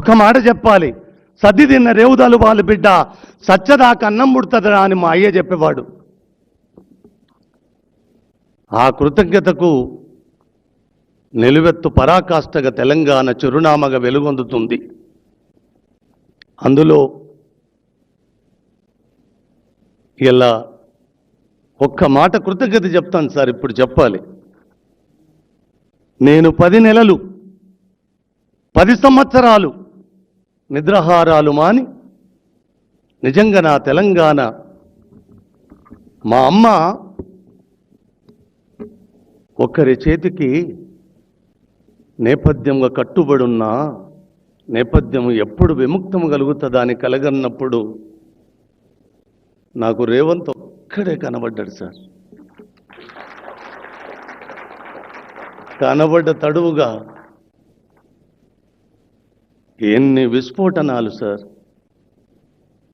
ఒక్క మాట చెప్పాలి, సద్ది తిన్న రేవుదాలు వాళ్ళ బిడ్డ సచ్చదాకా అన్నం ముడుతుందా అని మా అయ్య చెప్పేవాడు. ఆ కృతజ్ఞతకు నిలువెత్తు పరాకాష్ఠగా తెలంగాణ చిరునామాగా వెలుగొందుతుంది. అందులో ఇలా ఒక్క మాట కృతజ్ఞత చెప్తాను సార్. ఇప్పుడు చెప్పాలి, నేను 10 నెలలు 10 సంవత్సరాలు నిద్రాహారాలు మాని నిజంగా నా తెలంగాణ, మా అమ్మ ఒకరి చేతికి నేపథ్యంగా కట్టుబడున్న నేపథ్యం ఎప్పుడు విముక్తం కలుగుతుందా అని కలగన్నప్పుడు నాకు రేవంత్ ఒక్కడే కనబడ్డాడు సార్. కనబడ్డ తడువుగా ఎన్ని విస్ఫోటనాలు సార్.